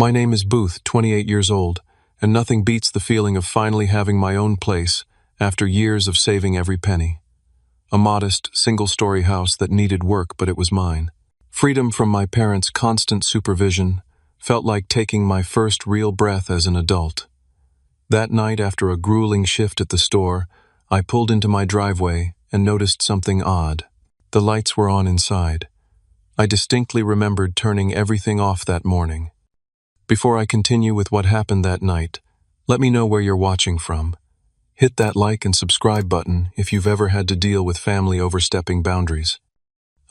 My name is Booth, 28 years old, and nothing beats the feeling of finally having my own place after years of saving every penny. A modest, single-story house that needed work, but it was mine. Freedom from my parents' constant supervision felt like taking my first real breath as an adult. That night, after a grueling shift at the store, I pulled into my driveway and noticed something odd. The lights were on inside. I distinctly remembered turning everything off that morning. Before I continue with what happened that night, let me know where you're watching from. Hit that like and subscribe button if you've ever had to deal with family overstepping boundaries.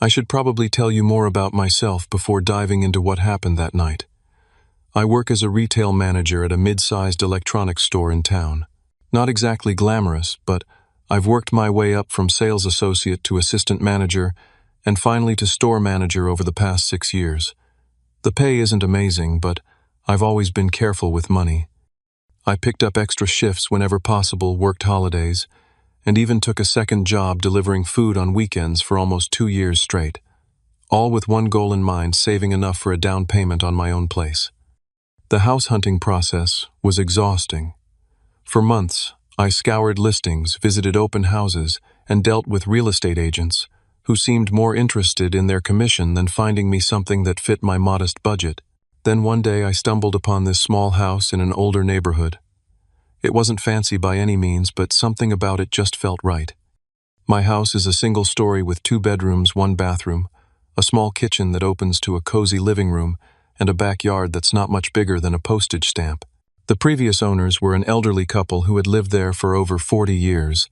I should probably tell you more about myself before diving into what happened that night. I work as a retail manager at a mid-sized electronics store in town. Not exactly glamorous, but I've worked my way up from sales associate to assistant manager and finally to store manager over the past 6 years. The pay isn't amazing, but I've always been careful with money. I picked up extra shifts whenever possible, worked holidays, and even took a second job delivering food on weekends for almost 2 years straight. All with one goal in mind: saving enough for a down payment on my own place. The house hunting process was exhausting. For months, I scoured listings, visited open houses, and dealt with real estate agents who seemed more interested in their commission than finding me something that fit my modest budget. Then one day I stumbled upon this small house in an older neighborhood. It wasn't fancy by any means, but something about it just felt right. My house is a single story with 2 bedrooms, 1 bathroom, a small kitchen that opens to a cozy living room, and a backyard that's not much bigger than a postage stamp. The previous owners were an elderly couple who had lived there for over 40 years,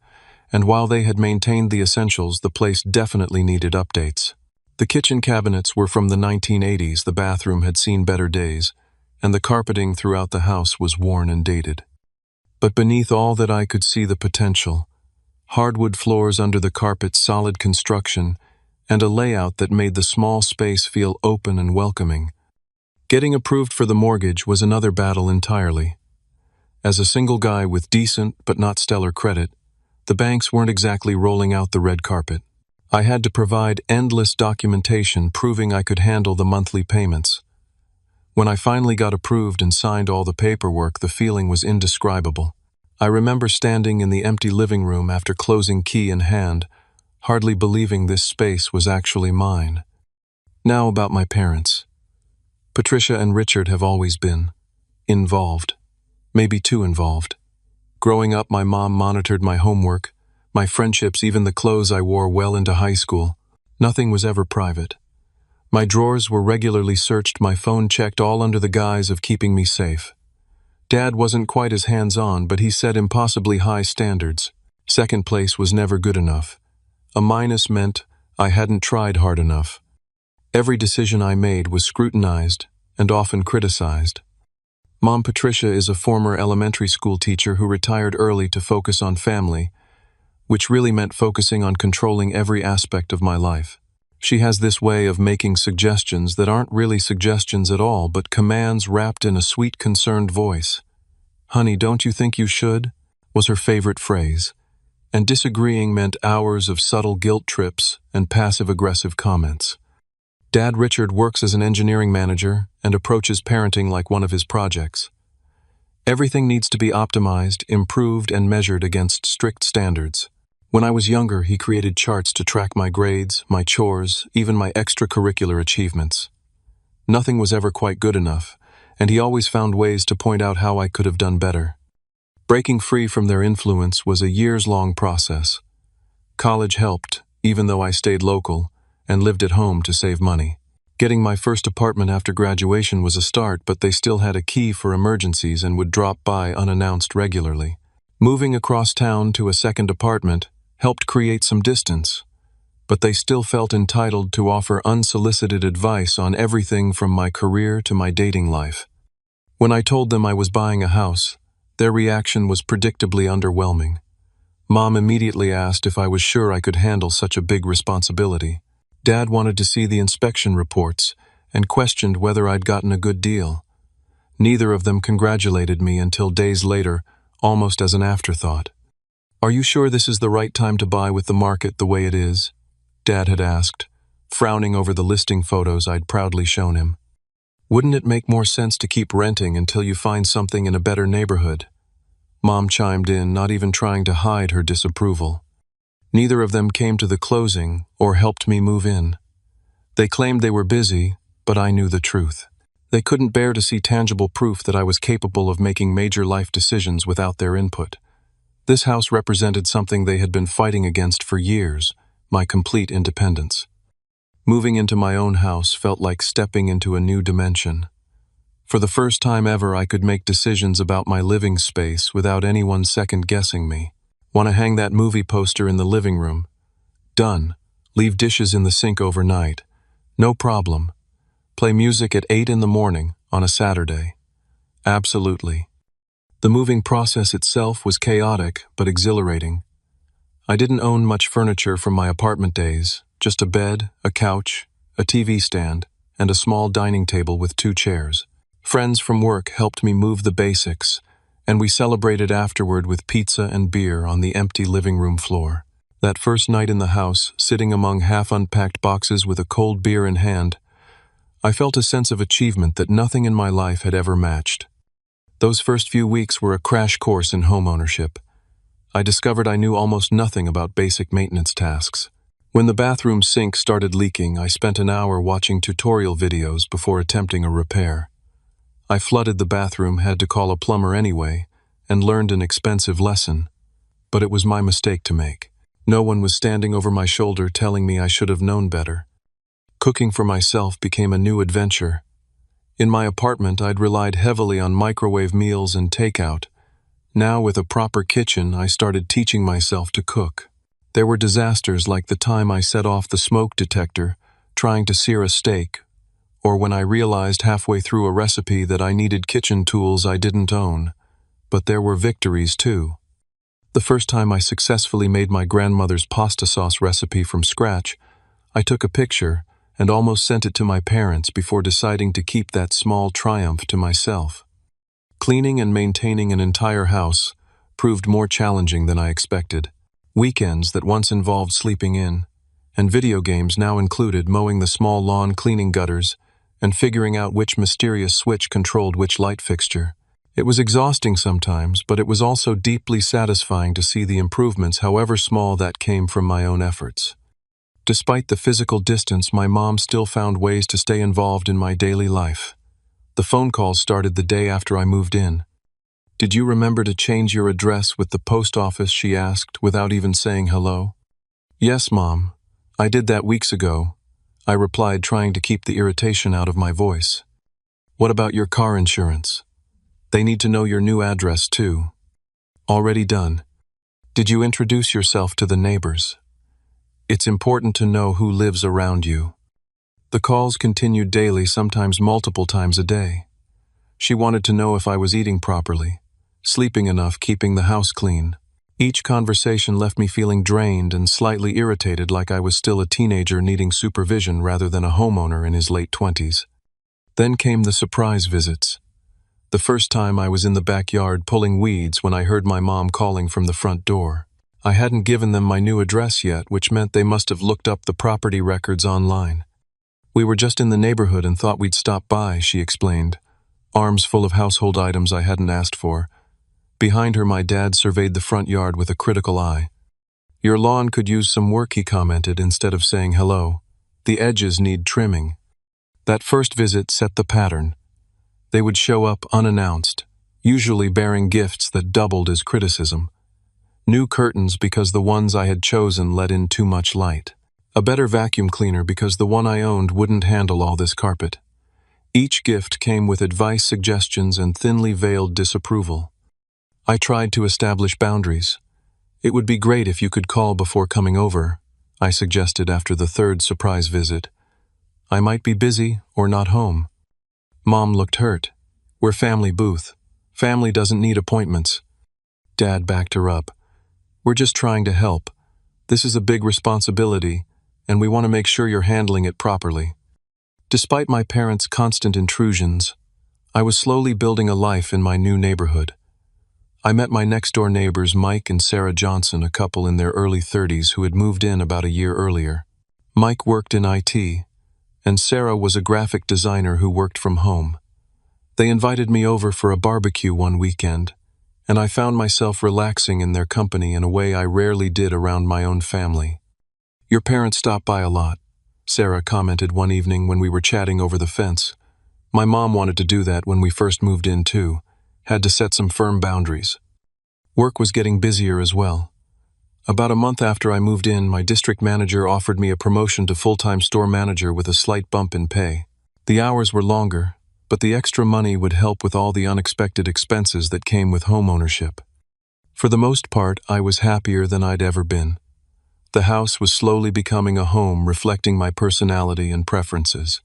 and while they had maintained the essentials, the place definitely needed updates. The kitchen cabinets were from the 1980s, the bathroom had seen better days, and the carpeting throughout the house was worn and dated. But beneath all that I could see the potential: hardwood floors under the carpet, solid construction, and a layout that made the small space feel open and welcoming. Getting approved for the mortgage was another battle entirely. As a single guy with decent but not stellar credit, the banks weren't exactly rolling out the red carpet. I had to provide endless documentation proving I could handle the monthly payments. When I finally got approved and signed all the paperwork, the feeling was indescribable. I remember standing in the empty living room after closing key in hand, hardly believing this space was actually mine. Now about my parents. Patricia and Richard have always been involved, maybe too involved. Growing up, my mom monitored my homework, my friendships, even the clothes I wore well into high school. Nothing was ever private. My drawers were regularly searched, my phone checked, all under the guise of keeping me safe. Dad wasn't quite as hands-on, but he set impossibly high standards. Second place was never good enough. A minus meant I hadn't tried hard enough. Every decision I made was scrutinized and often criticized. Mom Patricia is a former elementary school teacher who retired early to focus on family, which really meant focusing on controlling every aspect of my life. She has this way of making suggestions that aren't really suggestions at all, but commands wrapped in a sweet, concerned voice. "Honey, don't you think you should?" was her favorite phrase, and disagreeing meant hours of subtle guilt trips and passive-aggressive comments. Dad Richard works as an engineering manager and approaches parenting like one of his projects. Everything needs to be optimized, improved, and measured against strict standards. When I was younger, he created charts to track my grades, my chores, even my extracurricular achievements. Nothing was ever quite good enough, and he always found ways to point out how I could have done better. Breaking free from their influence was a years-long process. College helped, even though I stayed local and lived at home to save money. Getting my first apartment after graduation was a start, but they still had a key for emergencies and would drop by unannounced regularly. Moving across town to a second apartment helped create some distance, but they still felt entitled to offer unsolicited advice on everything from my career to my dating life. When I told them I was buying a house, their reaction was predictably underwhelming. Mom immediately asked if I was sure I could handle such a big responsibility. Dad wanted to see the inspection reports and questioned whether I'd gotten a good deal. Neither of them congratulated me until days later, almost as an afterthought. "Are you sure this is the right time to buy with the market the way it is?" Dad had asked, frowning over the listing photos I'd proudly shown him. Wouldn't it make more sense to keep renting until you find something in a better neighborhood? Mom chimed in, not even trying to hide her disapproval. Neither of them came to the closing or helped me move in. They claimed they were busy, but I knew the truth. They couldn't bear to see tangible proof that I was capable of making major life decisions without their input. This house represented something they had been fighting against for years, my complete independence. Moving into my own house felt like stepping into a new dimension. For the first time ever, I could make decisions about my living space without anyone second-guessing me. Want to hang that movie poster in the living room? Done. Leave dishes in the sink overnight. No problem. Play music at 8 in the morning on a Saturday. Absolutely. The moving process itself was chaotic but exhilarating. I didn't own much furniture from my apartment days, just a bed, a couch, a TV stand, and a small dining table with 2 chairs. Friends from work helped me move the basics, and we celebrated afterward with pizza and beer on the empty living room floor. That first night in the house, sitting among half-unpacked boxes with a cold beer in hand, I felt a sense of achievement that nothing in my life had ever matched. Those first few weeks were a crash course in homeownership. I discovered I knew almost nothing about basic maintenance tasks. When the bathroom sink started leaking, I spent an hour watching tutorial videos before attempting a repair. I flooded the bathroom, had to call a plumber anyway, and learned an expensive lesson. But it was my mistake to make. No one was standing over my shoulder telling me I should have known better. Cooking for myself became a new adventure. In my apartment, I'd relied heavily on microwave meals and takeout. Now, with a proper kitchen, I started teaching myself to cook. There were disasters like the time I set off the smoke detector, trying to sear a steak, or when I realized halfway through a recipe that I needed kitchen tools I didn't own. But there were victories too. The first time I successfully made my grandmother's pasta sauce recipe from scratch, I took a picture and almost sent it to my parents before deciding to keep that small triumph to myself. Cleaning and maintaining an entire house proved more challenging than I expected. Weekends that once involved sleeping in, and video games now included mowing the small lawn, cleaning gutters, and figuring out which mysterious switch controlled which light fixture. It was exhausting sometimes, but it was also deeply satisfying to see the improvements, however small, that came from my own efforts. Despite the physical distance, my mom still found ways to stay involved in my daily life. The phone calls started the day after I moved in. "Did you remember to change your address with the post office?" she asked, without even saying hello. "Yes, Mom. I did that weeks ago," I replied, trying to keep the irritation out of my voice. "What about your car insurance? They need to know your new address, too." "Already done." "Did you introduce yourself to the neighbors? It's important to know who lives around you." The calls continued daily, sometimes multiple times a day. She wanted to know if I was eating properly, sleeping enough, keeping the house clean. Each conversation left me feeling drained and slightly irritated, like I was still a teenager needing supervision rather than a homeowner in his late 20s. Then came the surprise visits. The first time I was in the backyard pulling weeds when I heard my mom calling from the front door. I hadn't given them my new address yet, which meant they must have looked up the property records online. "We were just in the neighborhood and thought we'd stop by," she explained, arms full of household items I hadn't asked for. Behind her, my dad surveyed the front yard with a critical eye. "Your lawn could use some work," he commented, instead of saying hello. "The edges need trimming." That first visit set the pattern. They would show up unannounced, usually bearing gifts that doubled as criticism. New curtains because the ones I had chosen let in too much light. A better vacuum cleaner because the one I owned wouldn't handle all this carpet. Each gift came with advice, suggestions, and thinly veiled disapproval. I tried to establish boundaries. "It would be great if you could call before coming over," I suggested after the third surprise visit. "I might be busy or not home." Mom looked hurt. "We're family, Booth. Family doesn't need appointments." Dad backed her up. "We're just trying to help. This is a big responsibility, and we want to make sure you're handling it properly." Despite my parents' constant intrusions, I was slowly building a life in my new neighborhood. I met my next-door neighbors, Mike and Sarah Johnson, a couple in their early 30s who had moved in about a year earlier. Mike worked in IT, and Sarah was a graphic designer who worked from home. They invited me over for a barbecue one weekend, and I found myself relaxing in their company in a way I rarely did around my own family. "Your parents stop by a lot," Sarah commented one evening when we were chatting over the fence. "My mom wanted to do that when we first moved in too. Had to set some firm boundaries." Work was getting busier as well. About a month after I moved in, my district manager offered me a promotion to full-time store manager with a slight bump in pay. The hours were longer, but the extra money would help with all the unexpected expenses that came with home ownership. For the most part, I was happier than I'd ever been. The house was slowly becoming a home reflecting my personality and preferences.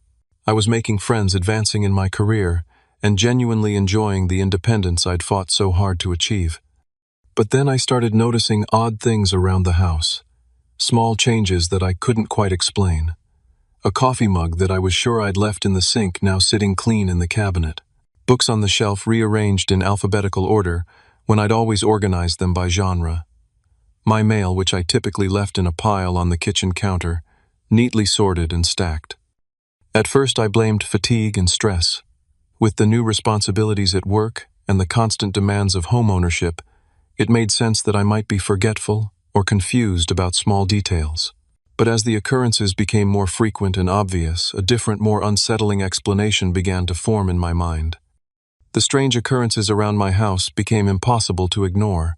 I was making friends, advancing in my career, and genuinely enjoying the independence I'd fought so hard to achieve. But then I started noticing odd things around the house, small changes that I couldn't quite explain. A coffee mug that I was sure I'd left in the sink now sitting clean in the cabinet. Books on the shelf rearranged in alphabetical order when I'd always organized them by genre. My mail, which I typically left in a pile on the kitchen counter, neatly sorted and stacked. At first I blamed fatigue and stress. With the new responsibilities at work and the constant demands of home ownership, it made sense that I might be forgetful or confused about small details. But as the occurrences became more frequent and obvious, a different, more unsettling explanation began to form in my mind. The strange occurrences around my house became impossible to ignore.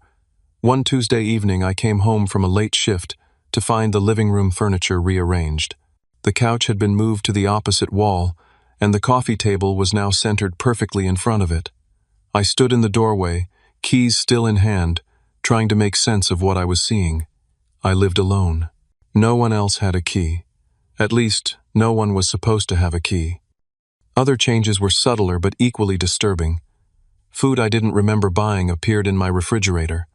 One Tuesday evening, I came home from a late shift to find the living room furniture rearranged. The couch had been moved to the opposite wall, and the coffee table was now centered perfectly in front of it. I stood in the doorway, keys still in hand, trying to make sense of what I was seeing. I lived alone. No one else had a key. At least, no one was supposed to have a key. Other changes were subtler but equally disturbing. Food I didn't remember buying appeared in my refrigerator.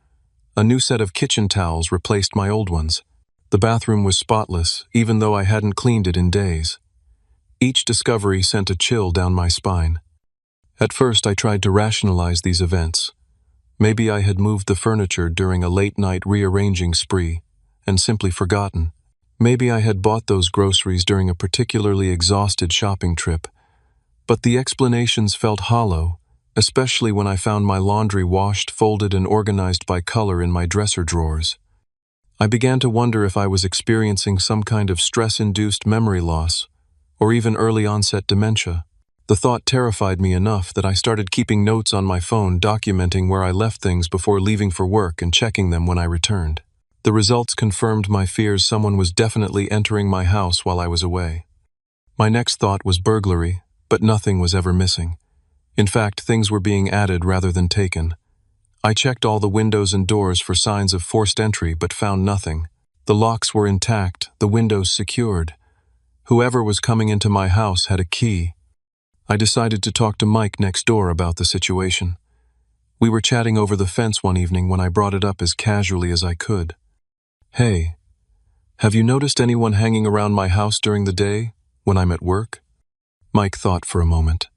A new set of kitchen towels replaced my old ones. The bathroom was spotless, even though I hadn't cleaned it in days. Each discovery sent a chill down my spine. At first, I tried to rationalize these events. Maybe I had moved the furniture during a late-night rearranging spree and simply forgotten. Maybe I had bought those groceries during a particularly exhausted shopping trip. But the explanations felt hollow, especially when I found my laundry washed, folded, and organized by color in my dresser drawers. I began to wonder if I was experiencing some kind of stress-induced memory loss, or even early-onset dementia. The thought terrified me enough that I started keeping notes on my phone documenting where I left things before leaving for work and checking them when I returned. The results confirmed my fears someone was definitely entering my house while I was away. My next thought was burglary, but nothing was ever missing. In fact, things were being added rather than taken. I checked all the windows and doors for signs of forced entry, but found nothing. The locks were intact, the windows secured. Whoever was coming into my house had a key. I decided to talk to Mike next door about the situation. We were chatting over the fence one evening when I brought it up as casually as I could. "Hey, have you noticed anyone hanging around my house during the day, when I'm at work?" Mike thought for a moment.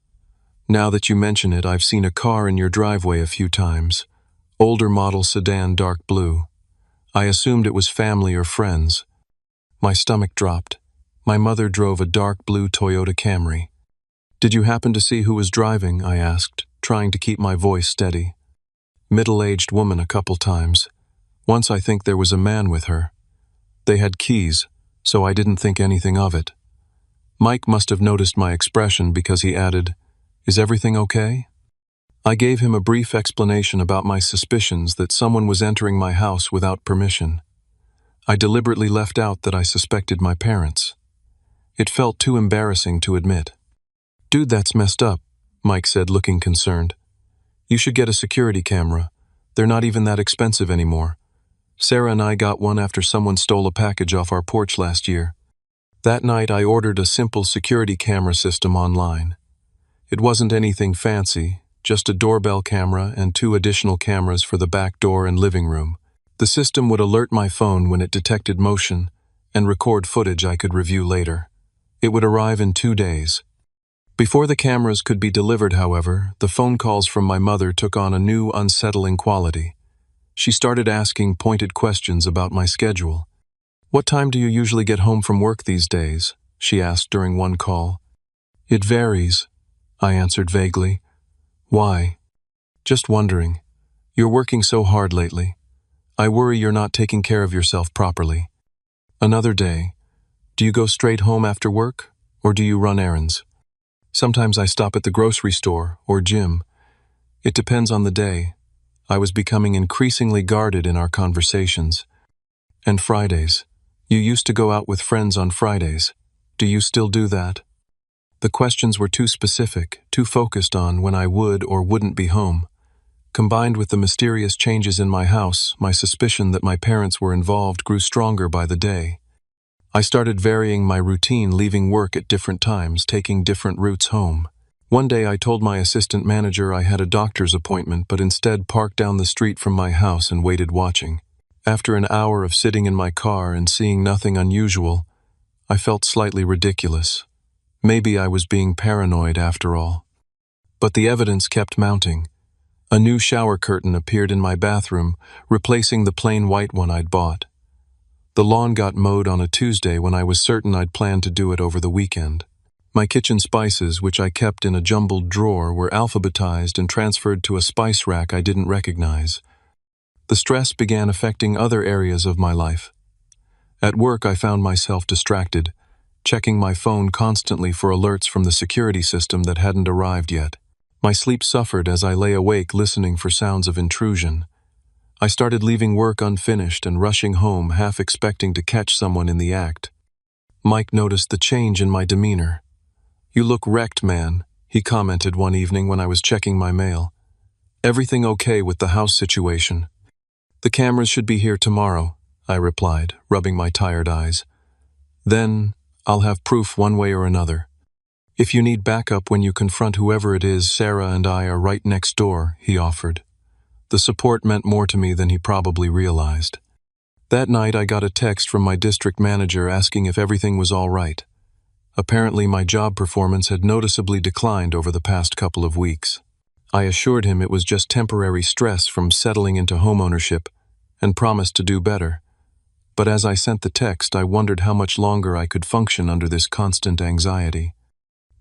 "Now that you mention it, I've seen a car in your driveway a few times. Older model sedan, dark blue. I assumed it was family or friends." My stomach dropped. My mother drove a dark blue Toyota Camry. "Did you happen to see who was driving?" I asked, trying to keep my voice steady. "Middle-aged woman a couple times. Once I think there was a man with her. They had keys, so I didn't think anything of it." Mike must have noticed my expression because he added, "Is everything okay?" I gave him a brief explanation about my suspicions that someone was entering my house without permission. I deliberately left out that I suspected my parents. It felt too embarrassing to admit. "Dude, that's messed up," Mike said, looking concerned. "You should get a security camera. They're not even that expensive anymore. Sarah and I got one after someone stole a package off our porch last year." That night I ordered a simple security camera system online. It wasn't anything fancy, just a doorbell camera and 2 additional cameras for the back door and living room. The system would alert my phone when it detected motion and record footage I could review later. It would arrive in 2 days. Before the cameras could be delivered, however, the phone calls from my mother took on a new, unsettling quality. She started asking pointed questions about my schedule. "What time do you usually get home from work these days?" she asked during one call. It varies, I answered vaguely. Why? Just wondering. You're working so hard lately. I worry you're not taking care of yourself properly. Another day. Do you go straight home after work, or do you run errands? Sometimes I stop at the grocery store or gym. It depends on the day. I was becoming increasingly guarded in our conversations. And Fridays. You used to go out with friends on Fridays. Do you still do that? The questions were too specific, too focused on when I would or wouldn't be home. Combined with the mysterious changes in my house, my suspicion that my parents were involved grew stronger by the day. I started varying my routine, leaving work at different times, taking different routes home. One day I told my assistant manager I had a doctor's appointment, but instead parked down the street from my house and waited watching. After an hour of sitting in my car and seeing nothing unusual, I felt slightly ridiculous. Maybe I was being paranoid after all. But the evidence kept mounting. A new shower curtain appeared in my bathroom, replacing the plain white one I'd bought. The lawn got mowed on a Tuesday when I was certain I'd planned to do it over the weekend. My kitchen spices, which I kept in a jumbled drawer, were alphabetized and transferred to a spice rack I didn't recognize. The stress began affecting other areas of my life. At work, I found myself distracted, checking my phone constantly for alerts from the security system that hadn't arrived yet. My sleep suffered as I lay awake listening for sounds of intrusion. I started leaving work unfinished and rushing home, half expecting to catch someone in the act. Mike noticed the change in my demeanor. "You look wrecked, man," he commented one evening when I was checking my mail. "Everything okay with the house situation?" "The cameras should be here tomorrow," I replied, rubbing my tired eyes. "Then, I'll have proof one way or another. If you need backup when you confront whoever it is, Sarah and I are right next door," he offered. The support meant more to me than he probably realized. That night I got a text from my district manager asking if everything was all right. Apparently my job performance had noticeably declined over the past couple of weeks. I assured him it was just temporary stress from settling into homeownership and promised to do better. But as I sent the text, I wondered how much longer I could function under this constant anxiety.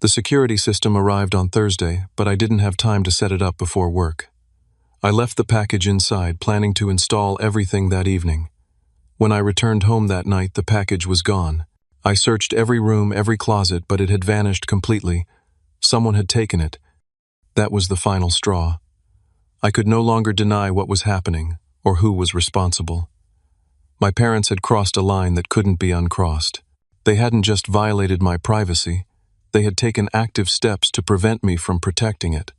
The security system arrived on Thursday, but I didn't have time to set it up before work. I left the package inside, planning to install everything that evening. When I returned home that night, the package was gone. I searched every room, every closet, but it had vanished completely. Someone had taken it. That was the final straw. I could no longer deny what was happening, or who was responsible. My parents had crossed a line that couldn't be uncrossed. They hadn't just violated my privacy, they had taken active steps to prevent me from protecting it.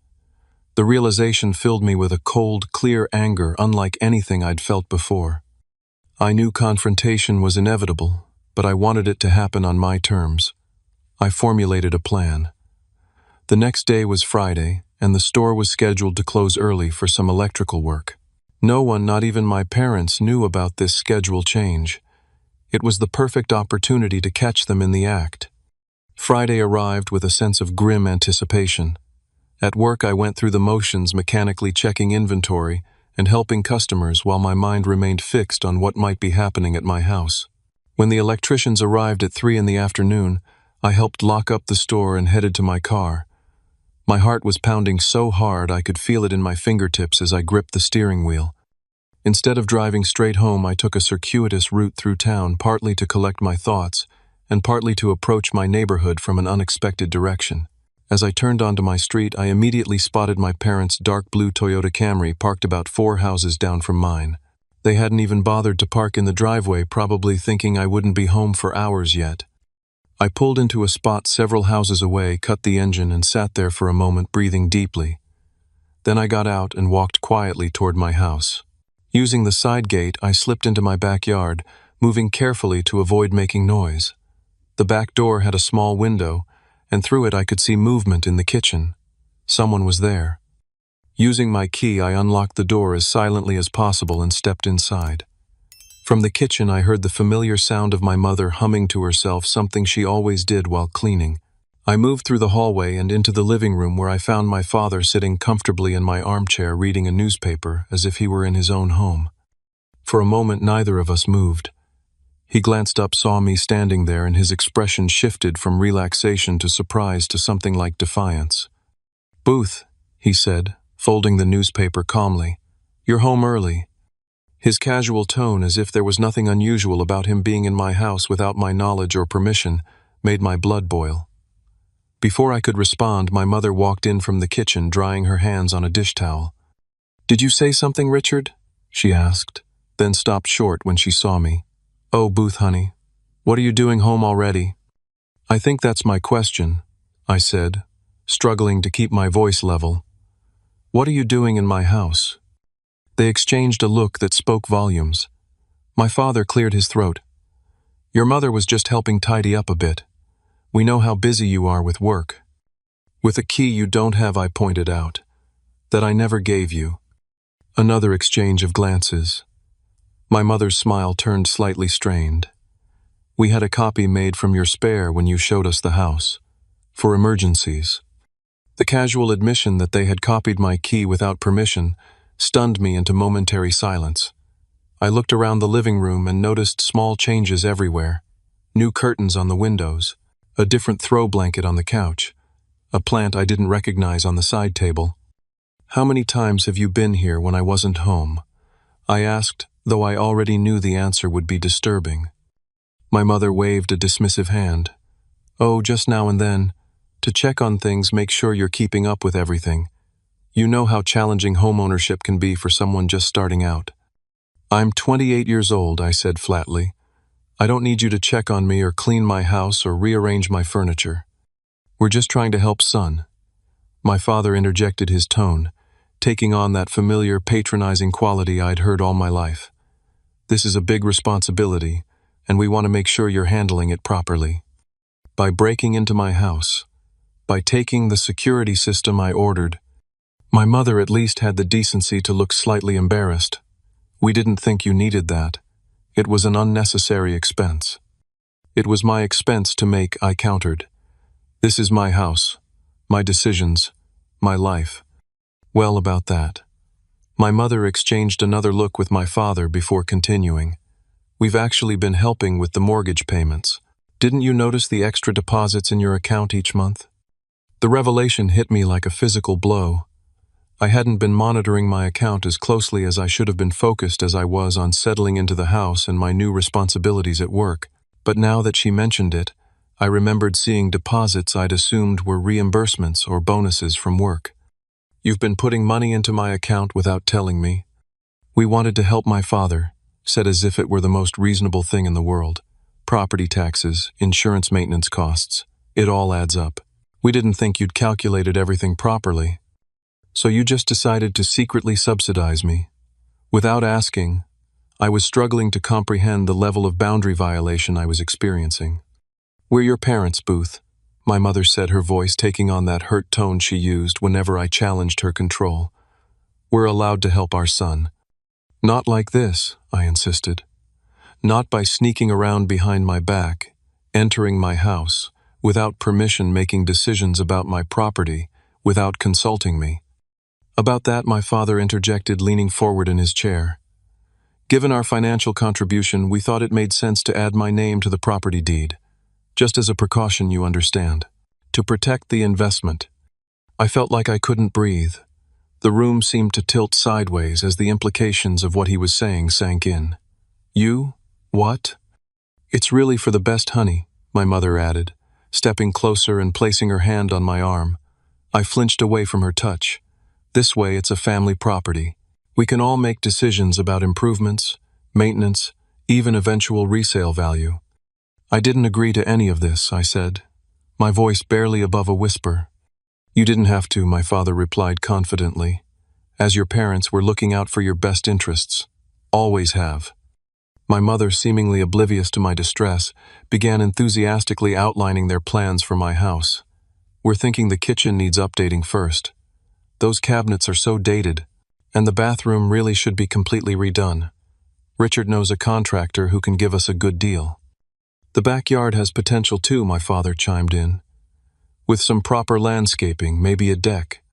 The realization filled me with a cold, clear anger unlike anything I'd felt before. I knew confrontation was inevitable, but I wanted it to happen on my terms. I formulated a plan. The next day was Friday, and the store was scheduled to close early for some electrical work. No one, not even my parents, knew about this schedule change. It was the perfect opportunity to catch them in the act. Friday arrived with a sense of grim anticipation. At work, I went through the motions, mechanically checking inventory and helping customers while my mind remained fixed on what might be happening at my house. When the electricians arrived at 3 in the afternoon, I helped lock up the store and headed to my car. My heart was pounding so hard I could feel it in my fingertips as I gripped the steering wheel. Instead of driving straight home, I took a circuitous route through town, partly to collect my thoughts and partly to approach my neighborhood from an unexpected direction. As I turned onto my street, I immediately spotted my parents' dark blue Toyota Camry parked about 4 houses down from mine. They hadn't even bothered to park in the driveway, probably thinking I wouldn't be home for hours yet. I pulled into a spot several houses away, cut the engine, and sat there for a moment, breathing deeply. Then I got out and walked quietly toward my house. Using the side gate, I slipped into my backyard, moving carefully to avoid making noise. The back door had a small window, and through it I could see movement in the kitchen. Someone was there. Using my key, I unlocked the door as silently as possible and stepped inside. From the kitchen, I heard the familiar sound of my mother humming to herself, something she always did while cleaning. I moved through the hallway and into the living room, where I found my father sitting comfortably in my armchair reading a newspaper as if he were in his own home. For a moment, neither of us moved. He glanced up, saw me standing there, and his expression shifted from relaxation to surprise to something like defiance. "Booth," he said, folding the newspaper calmly, "you're home early." His casual tone, as if there was nothing unusual about him being in my house without my knowledge or permission, made my blood boil. Before I could respond, my mother walked in from the kitchen, drying her hands on a dish towel. "Did you say something, Richard?" she asked, then stopped short when she saw me. "Oh, Booth, honey, what are you doing home already?" "I think that's my question," I said, struggling to keep my voice level. "What are you doing in my house?" They exchanged a look that spoke volumes. My father cleared his throat. "Your mother was just helping tidy up a bit. We know how busy you are with work." "With a key you don't have," I pointed out, "that I never gave you." Another exchange of glances. My mother's smile turned slightly strained. "We had a copy made from your spare when you showed us the house. For emergencies." The casual admission that they had copied my key without permission stunned me into momentary silence. I looked around the living room and noticed small changes everywhere. New curtains on the windows, a different throw blanket on the couch, a plant I didn't recognize on the side table. "How many times have you been here when I wasn't home?" I asked, though I already knew the answer would be disturbing. My mother waved a dismissive hand. "Oh, just now and then. To check on things, make sure you're keeping up with everything. You know how challenging homeownership can be for someone just starting out." "I'm 28 years old," I said flatly. "I don't need you to check on me or clean my house or rearrange my furniture. We're just trying to help son." My father interjected his tone, taking on that familiar, patronizing quality I'd heard all my life. "This is a big responsibility, and we want to make sure you're handling it properly. By breaking into my house, by taking the security system I ordered." My mother at least had the decency to look slightly embarrassed. "We didn't think you needed that. It was an unnecessary expense." "It was my expense to make," I countered. "This is my house, my decisions, my life." "Well, about that." My mother exchanged another look with my father before continuing. "We've actually been helping with the mortgage payments. Didn't you notice the extra deposits in your account each month?" The revelation hit me like a physical blow. I hadn't been monitoring my account as closely as I should have been, focused as I was on settling into the house and my new responsibilities at work. But now that she mentioned it, I remembered seeing deposits I'd assumed were reimbursements or bonuses from work. "You've been putting money into my account without telling me." "We wanted to help," my father said, as if it were the most reasonable thing in the world. "Property taxes, insurance, maintenance costs, it all adds up. We didn't think you'd calculated everything properly. So you just decided to secretly subsidize me." Without asking, I was struggling to comprehend the level of boundary violation I was experiencing. "We're your parents, Booth," my mother said, her voice taking on that hurt tone she used whenever I challenged her control. "We're allowed to help our son." "Not like this," I insisted. "Not by sneaking around behind my back, entering my house, without permission, making decisions about my property, without consulting me." "About that," my father interjected, leaning forward in his chair. "Given our financial contribution, we thought it made sense to add my name to the property deed. Just as a precaution, you understand. To protect the investment." I felt like I couldn't breathe. The room seemed to tilt sideways as the implications of what he was saying sank in. "You? What?" "It's really for the best, honey," my mother added, stepping closer and placing her hand on my arm. I flinched away from her touch. "This way, it's a family property. We can all make decisions about improvements, maintenance, even eventual resale value." "I didn't agree to any of this," I said, my voice barely above a whisper. "You didn't have to," my father replied confidently. "As your parents, we're looking out for your best interests. Always have." My mother, seemingly oblivious to my distress, began enthusiastically outlining their plans for my house. "We're thinking the kitchen needs updating first. Those cabinets are so dated, and the bathroom really should be completely redone. Richard knows a contractor who can give us a good deal." "The backyard has potential too," my father chimed in. "With some proper landscaping, maybe a deck."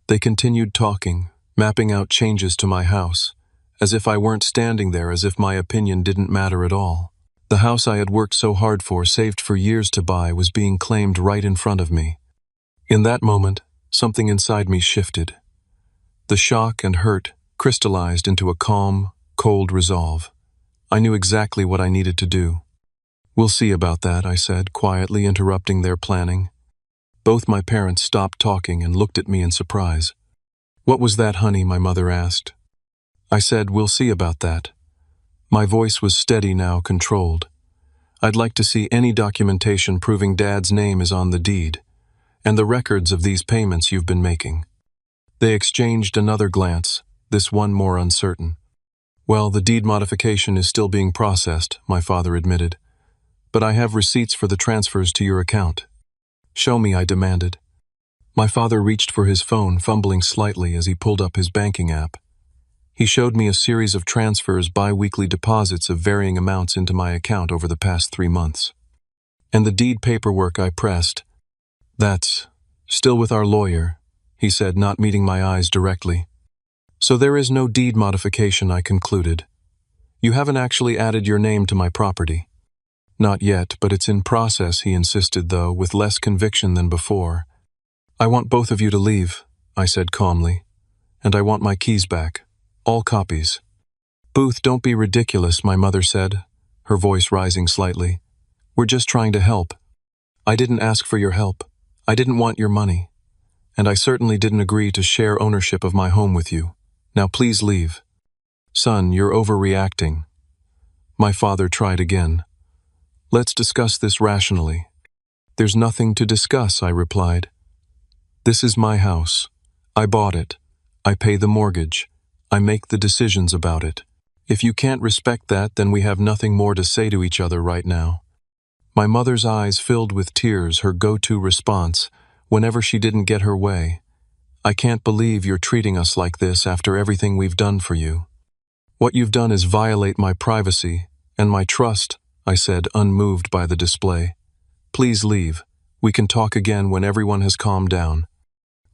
They continued talking, mapping out changes to my house, as if I weren't standing there, as if my opinion didn't matter at all. The house I had worked so hard for, saved for years to buy, was being claimed right in front of me. In that moment, something inside me shifted. The shock and hurt crystallized into a calm, cold resolve. I knew exactly what I needed to do. "We'll see about that," I said, quietly interrupting their planning. Both my parents stopped talking and looked at me in surprise. "What was that, honey?" my mother asked. I said, "We'll see about that." My voice was steady now, controlled. "I'd like to see any documentation proving Dad's name is on the deed, and the records of these payments you've been making." They exchanged another glance, this one more uncertain. "Well, the deed modification is still being processed," my father admitted. "But I have receipts for the transfers to your account." "Show me," I demanded. My father reached for his phone, fumbling slightly as he pulled up his banking app. He showed me a series of transfers, bi-weekly deposits of varying amounts into my account over the past 3 months. "And the deed paperwork?" I pressed. "That's still with our lawyer," he said, not meeting my eyes directly. "So there is no deed modification," I concluded. "You haven't actually added your name to my property?" "Not yet, but it's in process," he insisted, though with less conviction than before. "I want both of you to leave," I said calmly. "And I want my keys back. All copies." "Booth, don't be ridiculous," my mother said, her voice rising slightly. "We're just trying to help. I didn't ask for your help. I didn't want your money. And I certainly didn't agree to share ownership of my home with you. Now please leave." "Son, you're overreacting." My father tried again. "Let's discuss this rationally." "There's nothing to discuss," I replied. "This is my house. I bought it. I pay the mortgage. I make the decisions about it. If you can't respect that, then we have nothing more to say to each other right now." My mother's eyes filled with tears, her go-to response whenever she didn't get her way. "I can't believe you're treating us like this after everything we've done for you. What you've done is violate my privacy and my trust," I said, unmoved by the display. "Please leave. We can talk again when everyone has calmed down."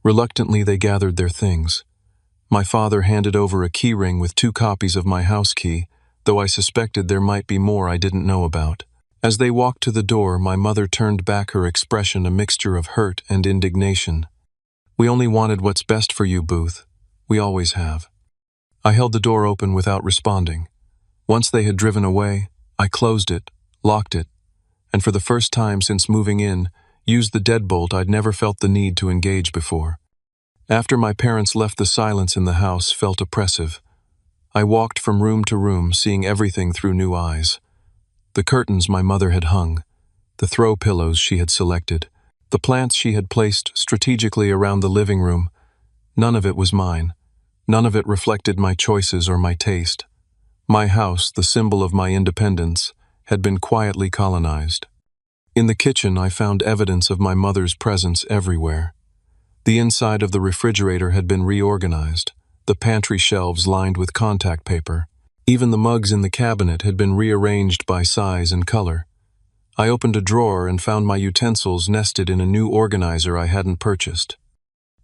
Reluctantly, they gathered their things. My father handed over a key ring with 2 copies of my house key, though I suspected there might be more I didn't know about. As they walked to the door, my mother turned back, her expression a mixture of hurt and indignation. "We only wanted what's best for you, Booth. We always have." I held the door open without responding. Once they had driven away, I closed it, locked it, and for the first time since moving in, used the deadbolt I'd never felt the need to engage before. After my parents left, the silence in the house felt oppressive. I walked from room to room, seeing everything through new eyes. The curtains my mother had hung, the throw pillows she had selected, the plants she had placed strategically around the living room. None of it was mine. None of it reflected my choices or my taste. My house, the symbol of my independence, had been quietly colonized. In the kitchen, I found evidence of my mother's presence everywhere. The inside of the refrigerator had been reorganized, the pantry shelves lined with contact paper. Even the mugs in the cabinet had been rearranged by size and color. I opened a drawer and found my utensils nested in a new organizer I hadn't purchased.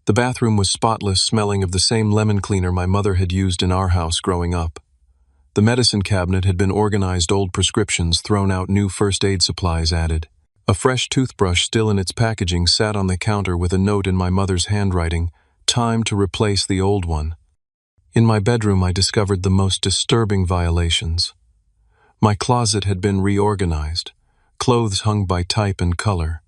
The bathroom was spotless, smelling of the same lemon cleaner my mother had used in our house growing up. The medicine cabinet had been organized, old prescriptions thrown out, new first aid supplies added. A fresh toothbrush, still in its packaging, sat on the counter with a note in my mother's handwriting, "Time to replace the old one." In my bedroom, I discovered the most disturbing violations. My closet had been reorganized, clothes hung by type and color.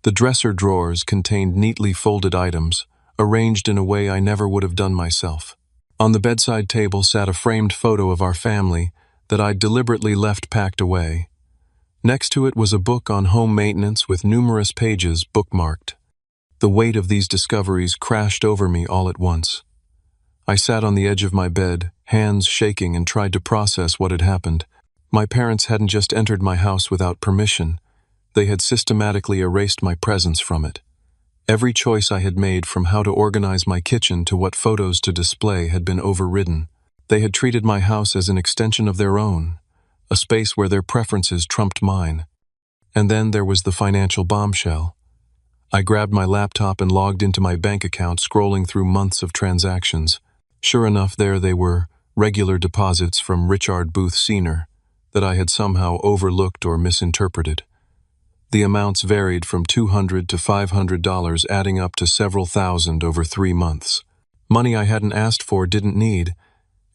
The dresser drawers contained neatly folded items, arranged in a way I never would have done myself. On the bedside table sat a framed photo of our family that I'd deliberately left packed away. Next to it was a book on home maintenance with numerous pages bookmarked. The weight of these discoveries crashed over me all at once. I sat on the edge of my bed, hands shaking, and tried to process what had happened. My parents hadn't just entered my house without permission. They had systematically erased my presence from it. Every choice I had made, from how to organize my kitchen to what photos to display, had been overridden. They had treated my house as an extension of their own, a space where their preferences trumped mine. And then there was the financial bombshell. I grabbed my laptop and logged into my bank account, scrolling through months of transactions. Sure enough, there they were, regular deposits from Richard Booth Sr., that I had somehow overlooked or misinterpreted. The amounts varied from $200 to $500, adding up to several thousand over 3 months. Money I hadn't asked for, didn't need,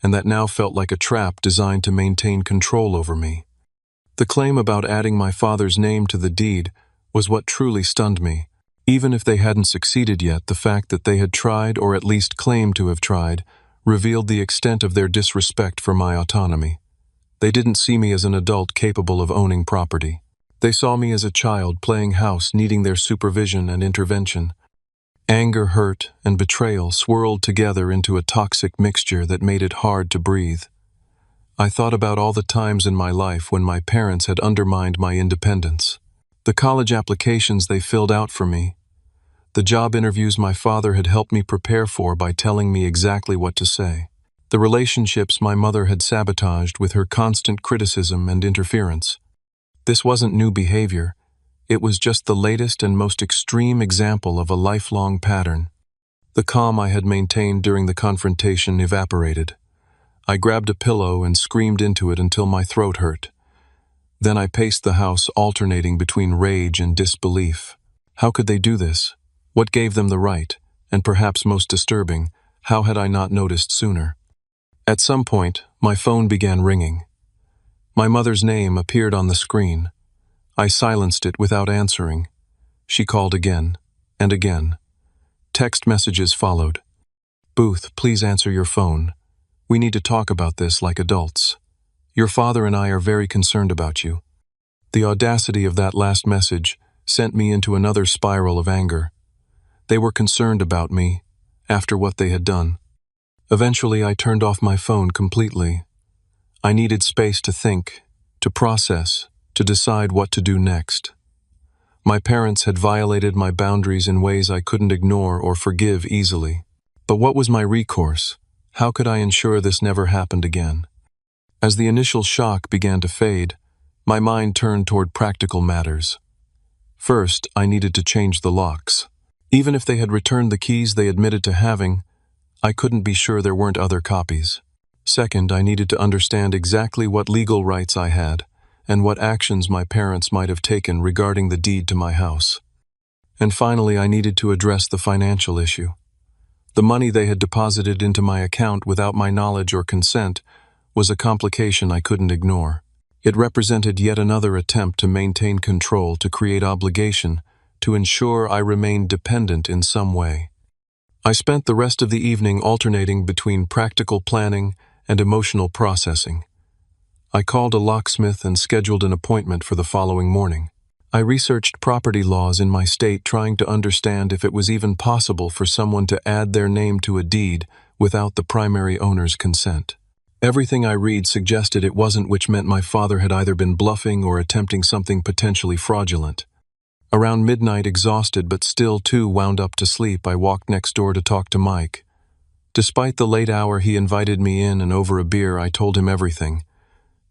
and that now felt like a trap designed to maintain control over me. The claim about adding my father's name to the deed was what truly stunned me. Even if they hadn't succeeded yet, the fact that they had tried, or at least claimed to have tried, revealed the extent of their disrespect for my autonomy. They didn't see me as an adult capable of owning property. They saw me as a child playing house, needing their supervision and intervention. Anger, hurt, and betrayal swirled together into a toxic mixture that made it hard to breathe. I thought about all the times in my life when my parents had undermined my independence. The college applications they filled out for me. The job interviews my father had helped me prepare for by telling me exactly what to say. The relationships my mother had sabotaged with her constant criticism and interference. This wasn't new behavior. It was just the latest and most extreme example of a lifelong pattern. The calm I had maintained during the confrontation evaporated. I grabbed a pillow and screamed into it until my throat hurt. Then I paced the house, alternating between rage and disbelief. How could they do this? What gave them the right? And perhaps most disturbing, how had I not noticed sooner? At some point, my phone began ringing. My mother's name appeared on the screen. I silenced it without answering. She called again and again. Text messages followed. "Booth, please answer your phone. We need to talk about this like adults. Your father and I are very concerned about you." The audacity of that last message sent me into another spiral of anger. They were concerned about me, after what they had done. Eventually, I turned off my phone completely. I needed space to think, to process, to decide what to do next. My parents had violated my boundaries in ways I couldn't ignore or forgive easily. But what was my recourse? How could I ensure this never happened again? As the initial shock began to fade, my mind turned toward practical matters. First, I needed to change the locks. Even if they had returned the keys they admitted to having, I couldn't be sure there weren't other copies. Second, I needed to understand exactly what legal rights I had and what actions my parents might have taken regarding the deed to my house. And finally, I needed to address the financial issue. The money they had deposited into my account without my knowledge or consent was a complication I couldn't ignore. It represented yet another attempt to maintain control, to create obligation, to ensure I remained dependent in some way. I spent the rest of the evening alternating between practical planning and emotional processing. I called a locksmith and scheduled an appointment for the following morning. I researched property laws in my state, trying to understand if it was even possible for someone to add their name to a deed without the primary owner's consent. Everything I read suggested it wasn't, which meant my father had either been bluffing or attempting something potentially fraudulent. Around midnight, exhausted but still too wound up to sleep, I walked next door to talk to Mike. Despite the late hour, he invited me in, and over a beer I told him everything.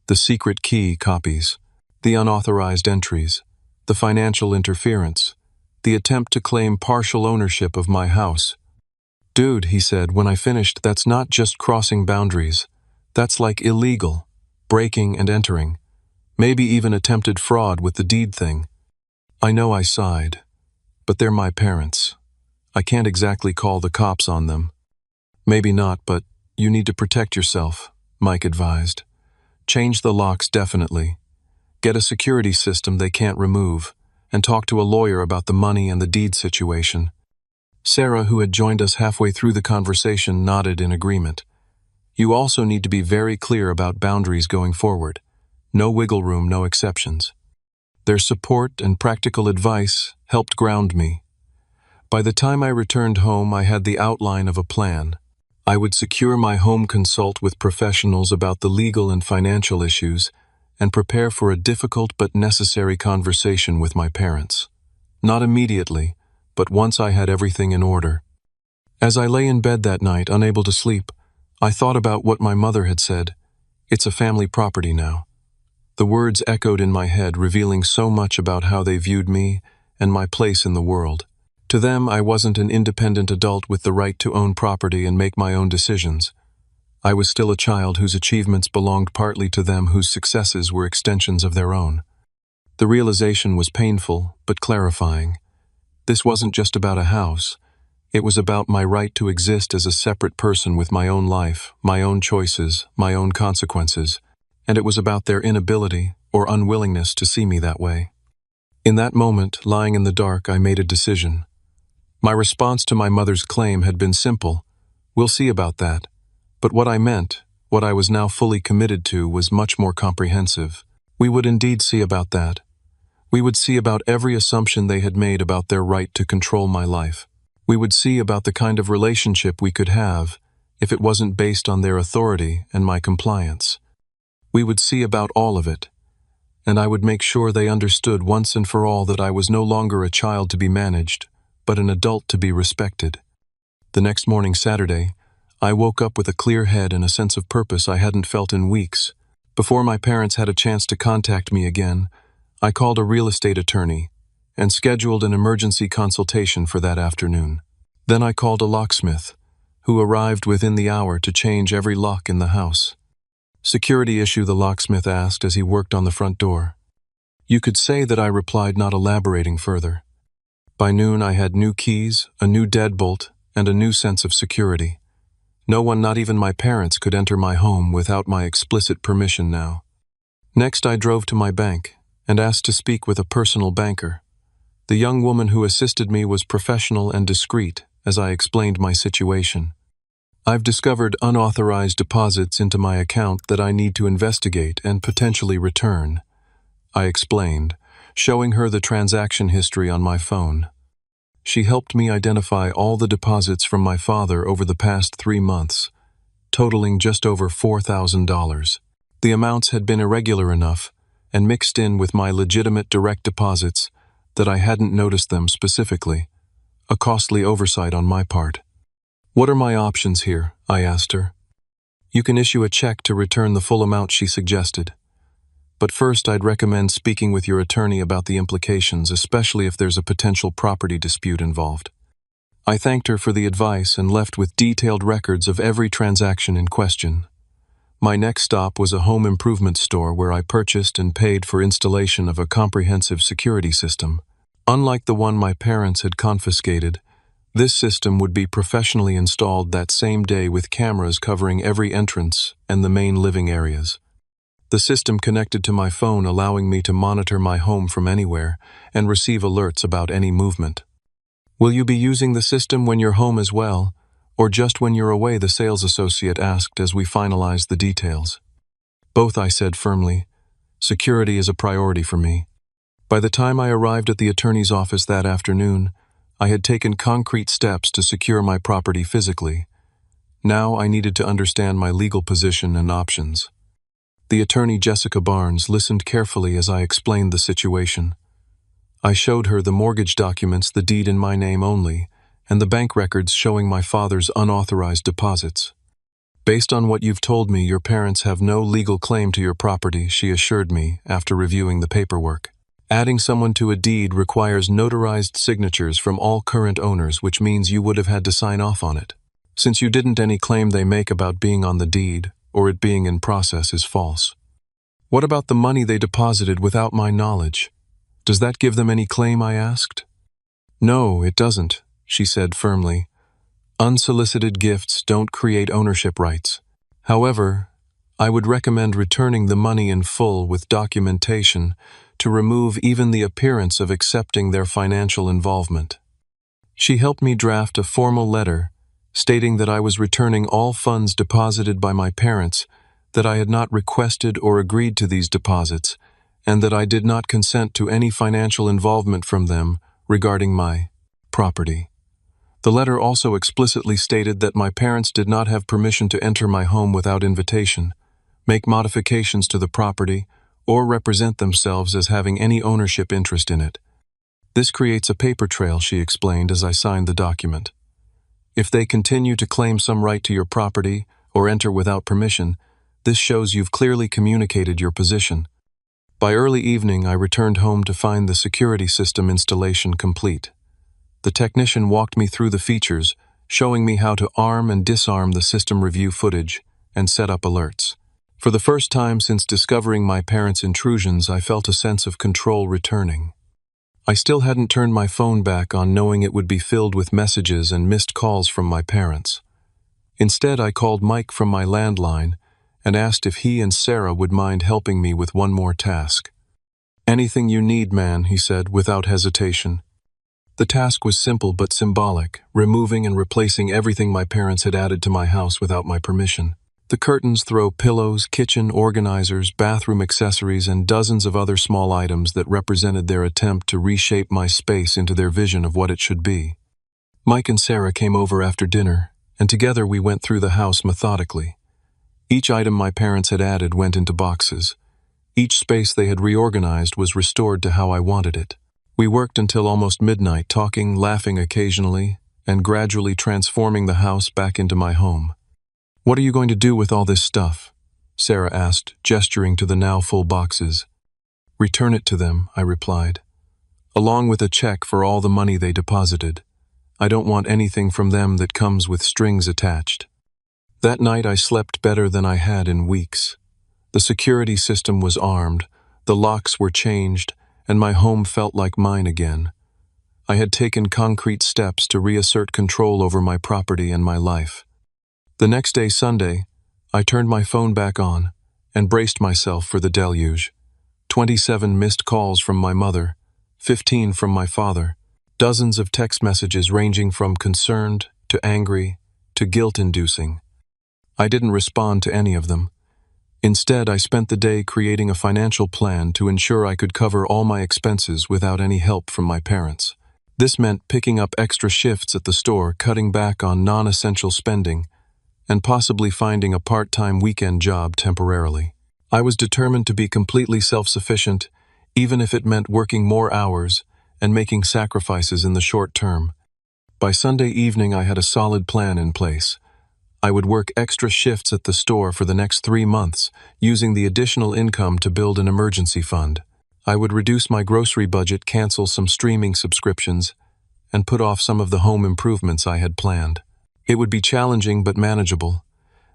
The secret key copies, the unauthorized entries, the financial interference, the attempt to claim partial ownership of my house. "Dude," he said when I finished, "that's not just crossing boundaries. That's like illegal, breaking and entering, maybe even attempted fraud with the deed thing." I know I sighed, but they're my parents. I can't exactly call the cops on them. "Maybe not, but you need to protect yourself," Mike advised. "Change the locks, definitely. Get a security system they can't remove, and talk to a lawyer about the money and the deed situation." Sarah, who had joined us halfway through the conversation, nodded in agreement. "You also need to be very clear about boundaries going forward. No wiggle room, no exceptions." Their support and practical advice helped ground me. By the time I returned home, I had the outline of a plan. I would secure my home, consult with professionals about the legal and financial issues, and prepare for a difficult but necessary conversation with my parents. Not immediately, but once I had everything in order. As I lay in bed that night, unable to sleep, I thought about what my mother had said. "It's a family property now." The words echoed in my head, revealing so much about how they viewed me and my place in the world. To them, I wasn't an independent adult with the right to own property and make my own decisions. I was still a child whose achievements belonged partly to them whose successes were extensions of their own. The realization was painful, but clarifying. This wasn't just about a house. It was about my right to exist as a separate person with my own life, my own choices, my own consequences, and it was about their inability or unwillingness to see me that way. In that moment, lying in the dark, I made a decision. My response to my mother's claim had been simple. We'll see about that. But what I meant, what I was now fully committed to, was much more comprehensive. We would indeed see about that. We would see about every assumption they had made about their right to control my life. We would see about the kind of relationship we could have if it wasn't based on their authority and my compliance. We would see about all of it, and I would make sure they understood once and for all that I was no longer a child to be managed, but an adult to be respected. The next morning, Saturday, I woke up with a clear head and a sense of purpose I hadn't felt in weeks. Before my parents had a chance to contact me again, I called a real estate attorney and scheduled an emergency consultation for that afternoon. Then I called a locksmith, who arrived within the hour to change every lock in the house. "Security issue?" the locksmith asked as he worked on the front door. You could say that I replied, not elaborating further. By noon I had new keys, a new deadbolt, and a new sense of security. No one, not even my parents, could enter my home without my explicit permission now. Next I drove to my bank and asked to speak with a personal banker. The young woman who assisted me was professional and discreet as I explained my situation. "I've discovered unauthorized deposits into my account that I need to investigate and potentially return," I explained, showing her the transaction history on my phone. She helped me identify all the deposits from my father over the past 3 months, totaling just over $4,000. The amounts had been irregular enough and mixed in with my legitimate direct deposits that I hadn't noticed them specifically, a costly oversight on my part. "What are my options here?" I asked her. "You can issue a check to return the full amount," she suggested. "But first I'd recommend speaking with your attorney about the implications, especially if there's a potential property dispute involved." I thanked her for the advice and left with detailed records of every transaction in question. My next stop was a home improvement store where I purchased and paid for installation of a comprehensive security system. Unlike the one my parents had confiscated, this system would be professionally installed that same day with cameras covering every entrance and the main living areas. The system connected to my phone, allowing me to monitor my home from anywhere and receive alerts about any movement. "Will you be using the system when you're home as well, or just when you're away?" the sales associate asked as we finalized the details. "Both," I said firmly. "Security is a priority for me." By the time I arrived at the attorney's office that afternoon, I had taken concrete steps to secure my property physically. Now I needed to understand my legal position and options. The attorney, Jessica Barnes, listened carefully as I explained the situation. I showed her the mortgage documents, the deed in my name only, and the bank records showing my father's unauthorized deposits. "Based on what you've told me, your parents have no legal claim to your property," she assured me after reviewing the paperwork. "Adding someone to a deed requires notarized signatures from all current owners, which means you would have had to sign off on it. Since you didn't, any claim they make about being on the deed or it being in process is false." "What about the money they deposited without my knowledge? Does that give them any claim?" I asked. "No, it doesn't," she said firmly. "Unsolicited gifts don't create ownership rights. However, I would recommend returning the money in full with documentation to remove even the appearance of accepting their financial involvement." She helped me draft a formal letter stating that I was returning all funds deposited by my parents, that I had not requested or agreed to these deposits, and that I did not consent to any financial involvement from them regarding my property. The letter also explicitly stated that my parents did not have permission to enter my home without invitation, make modifications to the property, or represent themselves as having any ownership interest in it. "This creates a paper trail," she explained as I signed the document. "If they continue to claim some right to your property or enter without permission, this shows you've clearly communicated your position." By early evening, I returned home to find the security system installation complete. The technician walked me through the features, showing me how to arm and disarm the system, review footage, and set up alerts. For the first time since discovering my parents' intrusions, I felt a sense of control returning. I still hadn't turned my phone back on, knowing it would be filled with messages and missed calls from my parents. Instead, I called Mike from my landline and asked if he and Sarah would mind helping me with one more task. "Anything you need, man," he said without hesitation. The task was simple but symbolic, removing and replacing everything my parents had added to my house without my permission. The curtains, throw pillows, kitchen organizers, bathroom accessories, and dozens of other small items that represented their attempt to reshape my space into their vision of what it should be. Mike and Sarah came over after dinner, and together we went through the house methodically. Each item my parents had added went into boxes. Each space they had reorganized was restored to how I wanted it. We worked until almost midnight, talking, laughing occasionally, and gradually transforming the house back into my home. "What are you going to do with all this stuff?" Sarah asked, gesturing to the now full boxes. "Return it to them," I replied, "along with a check for all the money they deposited. I don't want anything from them that comes with strings attached." That night I slept better than I had in weeks. The security system was armed, the locks were changed, and my home felt like mine again. I had taken concrete steps to reassert control over my property and my life. The next day, Sunday, I turned my phone back on and braced myself for the deluge. 27 missed calls from my mother, 15 from my father, dozens of text messages ranging from concerned to angry to guilt-inducing. I didn't respond to any of them. Instead, I spent the day creating a financial plan to ensure I could cover all my expenses without any help from my parents. This meant picking up extra shifts at the store, cutting back on non-essential spending, and possibly finding a part-time weekend job temporarily. I was determined to be completely self-sufficient, even if it meant working more hours and making sacrifices in the short term. By Sunday evening, I had a solid plan in place. I would work extra shifts at the store for the next 3 months, using the additional income to build an emergency fund. I would reduce my grocery budget, cancel some streaming subscriptions, and put off some of the home improvements I had planned. It would be challenging but manageable,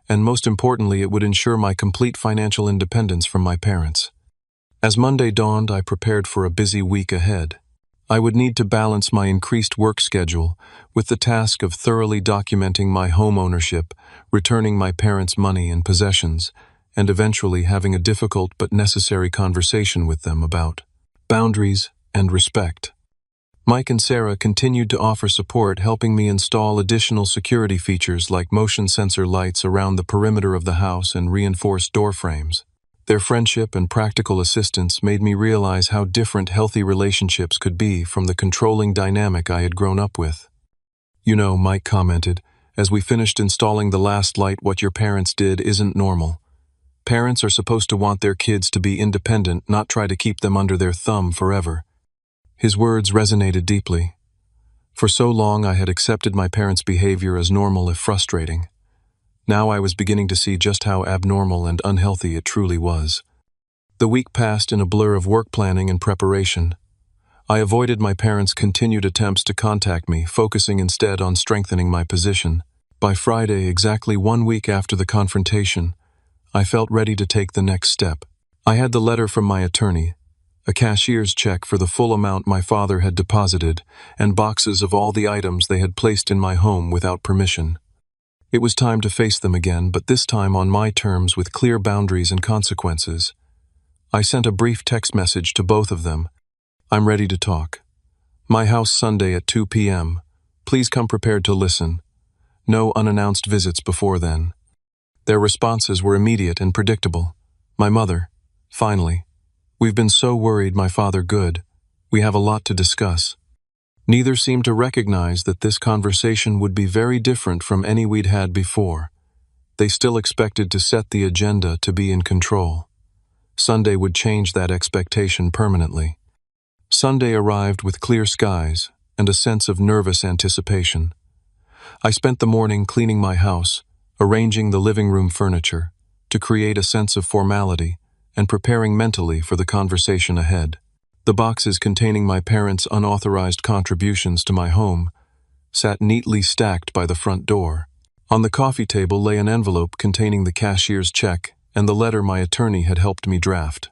and most importantly, it would ensure my complete financial independence from my parents. As Monday dawned, I prepared for a busy week ahead. I would need to balance my increased work schedule with the task of thoroughly documenting my home ownership, returning my parents' money and possessions, and eventually having a difficult but necessary conversation with them about boundaries and respect. Mike and Sarah continued to offer support, helping me install additional security features like motion sensor lights around the perimeter of the house and reinforced door frames. Their friendship and practical assistance made me realize how different healthy relationships could be from the controlling dynamic I had grown up with. "You know," Mike commented, as we finished installing the last light, "what your parents did isn't normal. Parents are supposed to want their kids to be independent, not try to keep them under their thumb forever." His words resonated deeply. For so long I had accepted my parents' behavior as normal if frustrating. Now I was beginning to see just how abnormal and unhealthy it truly was. The week passed in a blur of work planning and preparation. I avoided my parents' continued attempts to contact me, focusing instead on strengthening my position. By Friday, exactly 1 week after the confrontation, I felt ready to take the next step. I had the letter from my attorney, a cashier's check for the full amount my father had deposited, and boxes of all the items they had placed in my home without permission. It was time to face them again, but this time on my terms with clear boundaries and consequences. I sent a brief text message to both of them. "I'm ready to talk. My house Sunday at 2 p.m. Please come prepared to listen. No unannounced visits before then." Their responses were immediate and predictable. My mother, "Finally. We've been so worried, my father. Good. We have a lot to discuss." Neither seemed to recognize that this conversation would be very different from any we'd had before. They still expected to set the agenda, to be in control. Sunday would change that expectation permanently. Sunday arrived with clear skies and a sense of nervous anticipation. I spent the morning cleaning my house, arranging the living room furniture, to create a sense of formality, and preparing mentally for the conversation ahead. The boxes containing my parents' unauthorized contributions to my home sat neatly stacked by the front door. On the coffee table lay an envelope containing the cashier's check and the letter my attorney had helped me draft.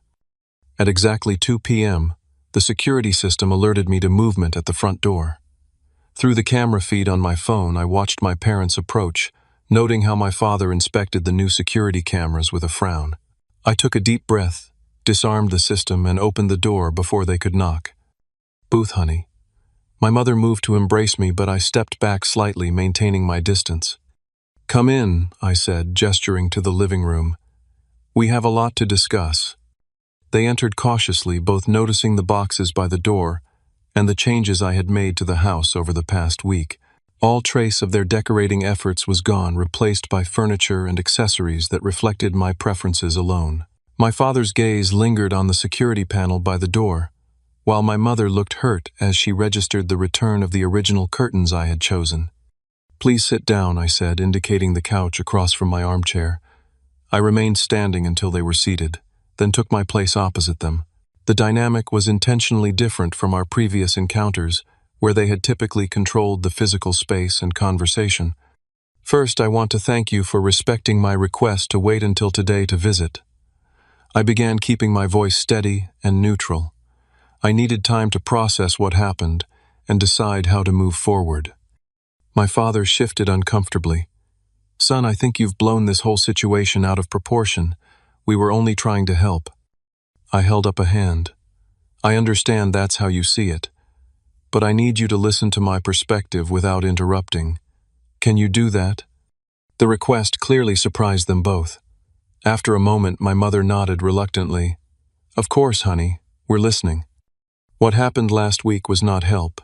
At exactly 2 p.m., the security system alerted me to movement at the front door. Through the camera feed on my phone, I watched my parents approach, noting how my father inspected the new security cameras with a frown. I took a deep breath, disarmed the system, and opened the door before they could knock. "Booth, honey." My mother moved to embrace me, but I stepped back slightly, maintaining my distance. "Come in," I said, gesturing to the living room. "We have a lot to discuss." They entered cautiously, both noticing the boxes by the door and the changes I had made to the house over the past week. All trace of their decorating efforts was gone, replaced by furniture and accessories that reflected my preferences alone. My father's gaze lingered on the security panel by the door, while my mother looked hurt as she registered the return of the original curtains I had chosen. "Please sit down," I said, indicating the couch across from my armchair. I remained standing until they were seated, then took my place opposite them. The dynamic was intentionally different from our previous encounters, where they had typically controlled the physical space and conversation. "First, I want to thank you for respecting my request to wait until today to visit." I began, keeping my voice steady and neutral. I needed time to process what happened and decide how to move forward. My father shifted uncomfortably. "Son, I think you've blown this whole situation out of proportion. We were only trying to help." I held up a hand. "I understand that's how you see it, but I need you to listen to my perspective without interrupting. Can you do that?" The request clearly surprised them both. After a moment, my mother nodded reluctantly. "Of course, honey, we're listening." "What happened last week was not help.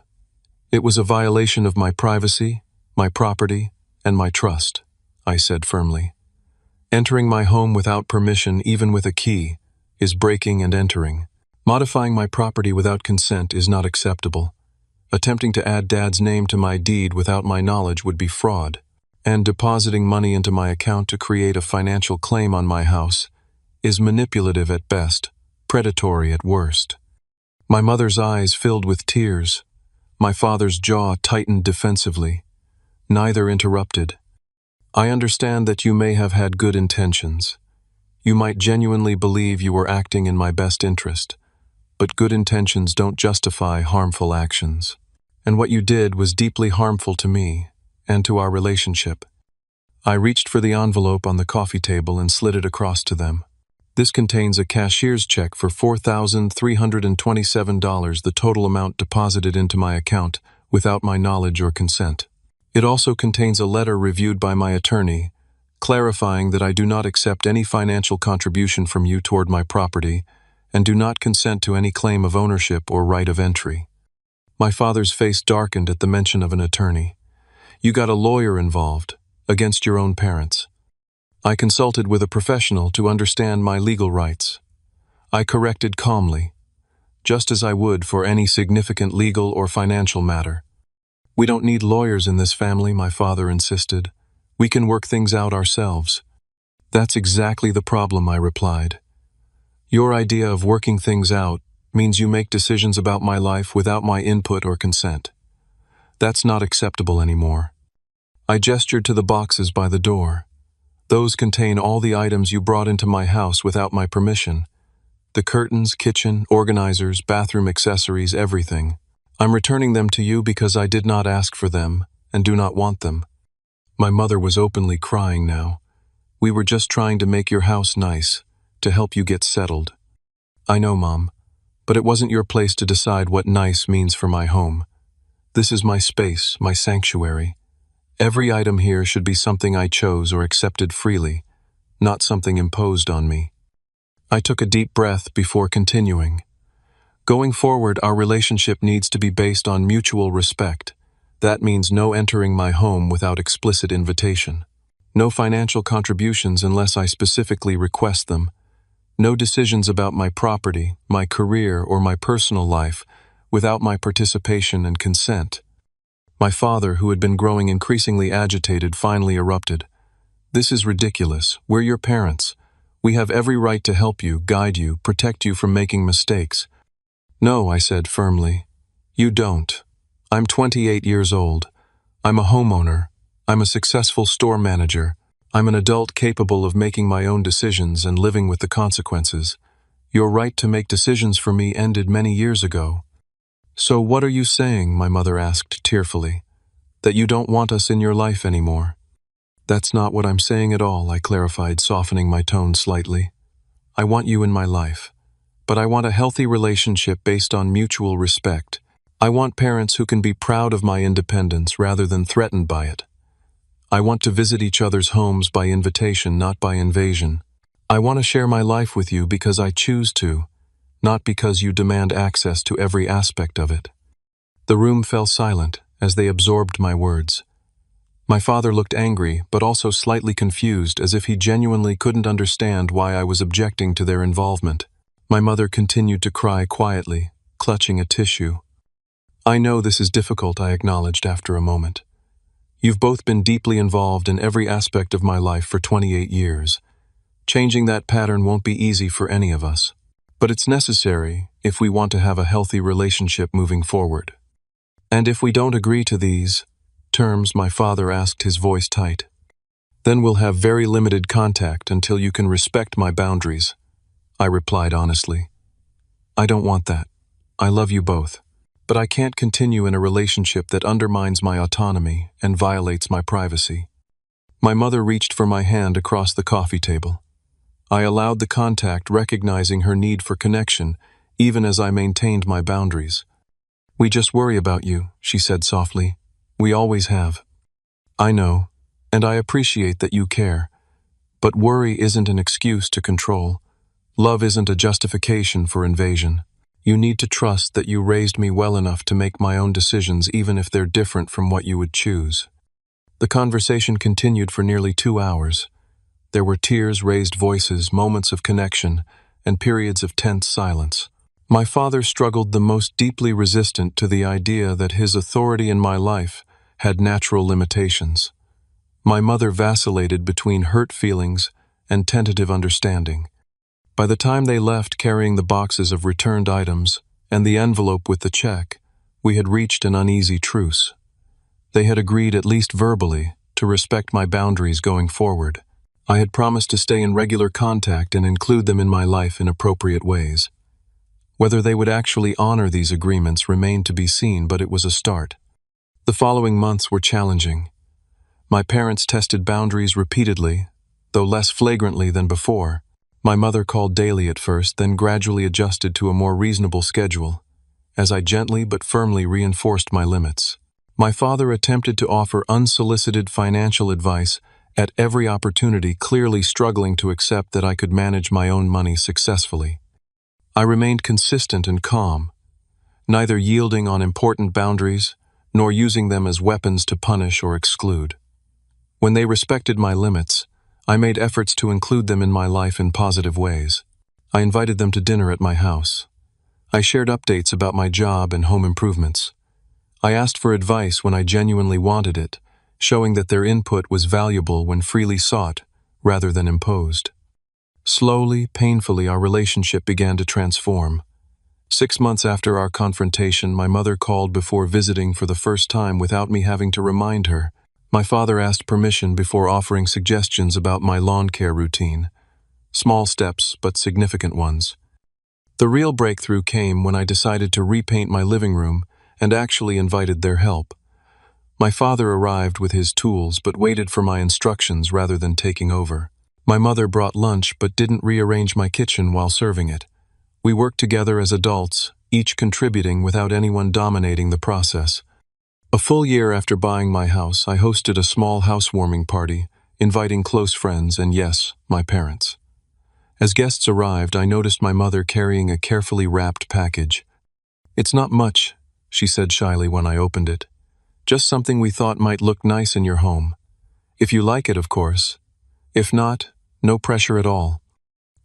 It was a violation of my privacy, my property, and my trust," I said firmly. "Entering my home without permission, even with a key, is breaking and entering. Modifying my property without consent is not acceptable. Attempting to add Dad's name to my deed without my knowledge would be fraud. And depositing money into my account to create a financial claim on my house is manipulative at best, predatory at worst." My mother's eyes filled with tears. My father's jaw tightened defensively. Neither interrupted. "I understand that you may have had good intentions. You might genuinely believe you were acting in my best interest, but good intentions don't justify harmful actions. And what you did was deeply harmful to me and to our relationship." I reached for the envelope on the coffee table and slid it across to them. "This contains a cashier's check for $4,327, the total amount deposited into my account without my knowledge or consent. It also contains a letter reviewed by my attorney, clarifying that I do not accept any financial contribution from you toward my property and do not consent to any claim of ownership or right of entry." My father's face darkened at the mention of an attorney. "You got a lawyer involved, against your own parents." I consulted with a professional to understand my legal rights. I corrected calmly, just as I would for any significant legal or financial matter. "We don't need lawyers in this family," my father insisted. "We can work things out ourselves." "That's exactly the problem," I replied. "Your idea of working things out means you make decisions about my life without my input or consent. That's not acceptable anymore." I gestured to the boxes by the door. "Those contain all the items you brought into my house without my permission. The curtains, kitchen, organizers, bathroom accessories, everything. I'm returning them to you because I did not ask for them and do not want them." My mother was openly crying now. "We were just trying to make your house nice, to help you get settled." "I know, Mom, but it wasn't your place to decide what nice means for my home. This is my space, my sanctuary. Every item here should be something I chose or accepted freely, not something imposed on me." I took a deep breath before continuing. "Going forward, our relationship needs to be based on mutual respect. That means no entering my home without explicit invitation. No financial contributions unless I specifically request them. No decisions about my property, my career, or my personal life without my participation and consent." My father, who had been growing increasingly agitated, finally erupted. "This is ridiculous. We're your parents. We have every right to help you, guide you, protect you from making mistakes." "No," I said firmly. "You don't. I'm 28 years old. I'm a homeowner, I'm a successful store manager. I'm an adult capable of making my own decisions and living with the consequences. Your right to make decisions for me ended many years ago. So what are you saying, my mother asked tearfully, that you don't want us in your life anymore? That's not what I'm saying at all, I clarified, softening my tone slightly. I want you in my life, but I want a healthy relationship based on mutual respect. I want parents who can be proud of my independence rather than threatened by it. I want to visit each other's homes by invitation, not by invasion. I want to share my life with you because I choose to, not because you demand access to every aspect of it. The room fell silent as they absorbed my words. My father looked angry, but also slightly confused, as if he genuinely couldn't understand why I was objecting to their involvement. My mother continued to cry quietly, clutching a tissue. I know this is difficult, I acknowledged after a moment. You've both been deeply involved in every aspect of my life for 28 years. Changing that pattern won't be easy for any of us. But it's necessary if we want to have a healthy relationship moving forward. And if we don't agree to these terms, my father asked, his voice tight, then we'll have very limited contact until you can respect my boundaries. I replied honestly. I don't want that. I love you both. But I can't continue in a relationship that undermines my autonomy and violates my privacy. My mother reached for my hand across the coffee table. I allowed the contact, recognizing her need for connection, even as I maintained my boundaries. We just worry about you, she said softly. We always have. I know, and I appreciate that you care. But worry isn't an excuse to control. Love isn't a justification for invasion. You need to trust that you raised me well enough to make my own decisions, even if they're different from what you would choose. The conversation continued for nearly 2 hours. There were tears, raised voices, moments of connection, and periods of tense silence. My father struggled, the most deeply resistant to the idea that his authority in my life had natural limitations. My mother vacillated between hurt feelings and tentative understanding. By the time they left carrying the boxes of returned items and the envelope with the check, we had reached an uneasy truce. They had agreed, at least verbally, to respect my boundaries going forward. I had promised to stay in regular contact and include them in my life in appropriate ways. Whether they would actually honor these agreements remained to be seen, but it was a start. The following months were challenging. My parents tested boundaries repeatedly, though less flagrantly than before. My mother called daily at first, then gradually adjusted to a more reasonable schedule, as I gently but firmly reinforced my limits. My father attempted to offer unsolicited financial advice at every opportunity, clearly struggling to accept that I could manage my own money successfully. I remained consistent and calm, neither yielding on important boundaries nor using them as weapons to punish or exclude. When they respected my limits, I made efforts to include them in my life in positive ways. I invited them to dinner at my house. I shared updates about my job and home improvements. I asked for advice when I genuinely wanted it, showing that their input was valuable when freely sought, rather than imposed. Slowly, painfully, our relationship began to transform. 6 months after our confrontation, my mother called before visiting for the first time without me having to remind her. My father asked permission before offering suggestions about my lawn care routine. Small steps, but significant ones. The real breakthrough came when I decided to repaint my living room and actually invited their help. My father arrived with his tools but waited for my instructions rather than taking over. My mother brought lunch but didn't rearrange my kitchen while serving it. We worked together as adults, each contributing without anyone dominating the process. A full year after buying my house, I hosted a small housewarming party, inviting close friends and, yes, my parents. As guests arrived, I noticed my mother carrying a carefully wrapped package. "It's not much," she said shyly when I opened it. "Just something we thought might look nice in your home. If you like it, of course. If not, no pressure at all."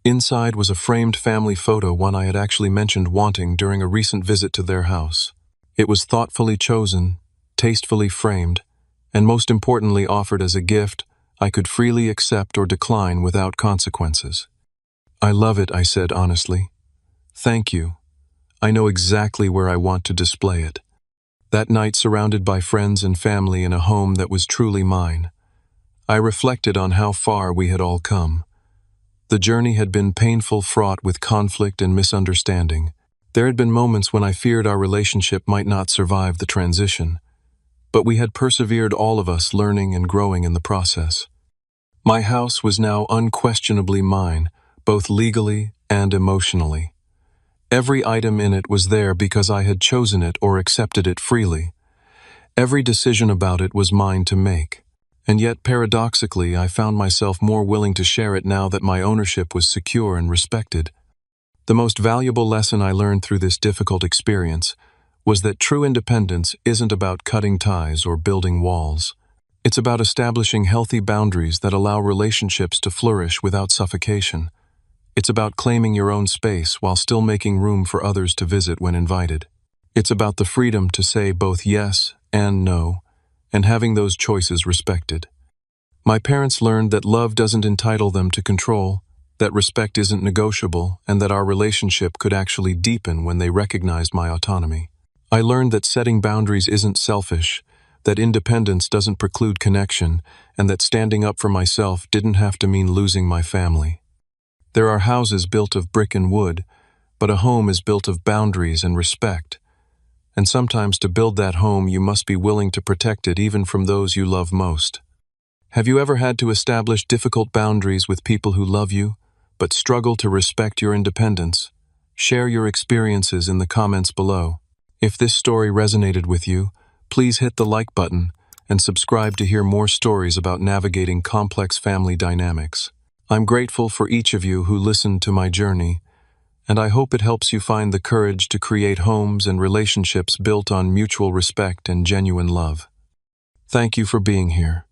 Inside was a framed family photo, one I had actually mentioned wanting during a recent visit to their house. It was thoughtfully chosen, tastefully framed, and most importantly offered as a gift I could freely accept or decline without consequences. "I love it," I said honestly. "Thank you. I know exactly where I want to display it." That night, surrounded by friends and family in a home that was truly mine, I reflected on how far we had all come. The journey had been painful, fraught with conflict and misunderstanding. There had been moments when I feared our relationship might not survive the transition, but we had persevered, all of us learning and growing in the process. My house was now unquestionably mine, both legally and emotionally. Every item in it was there because I had chosen it or accepted it freely. Every decision about it was mine to make. And yet, paradoxically, I found myself more willing to share it now that my ownership was secure and respected. The most valuable lesson I learned through this difficult experience was that true independence isn't about cutting ties or building walls. It's about establishing healthy boundaries that allow relationships to flourish without suffocation. It's about claiming your own space while still making room for others to visit when invited. It's about the freedom to say both yes and no, and having those choices respected. My parents learned that love doesn't entitle them to control, that respect isn't negotiable, and that our relationship could actually deepen when they recognized my autonomy. I learned that setting boundaries isn't selfish, that independence doesn't preclude connection, and that standing up for myself didn't have to mean losing my family. There are houses built of brick and wood, but a home is built of boundaries and respect. And sometimes to build that home, you must be willing to protect it even from those you love most. Have you ever had to establish difficult boundaries with people who love you, but struggle to respect your independence? Share your experiences in the comments below. If this story resonated with you, please hit the like button and subscribe to hear more stories about navigating complex family dynamics. I'm grateful for each of you who listened to my journey, and I hope it helps you find the courage to create homes and relationships built on mutual respect and genuine love. Thank you for being here.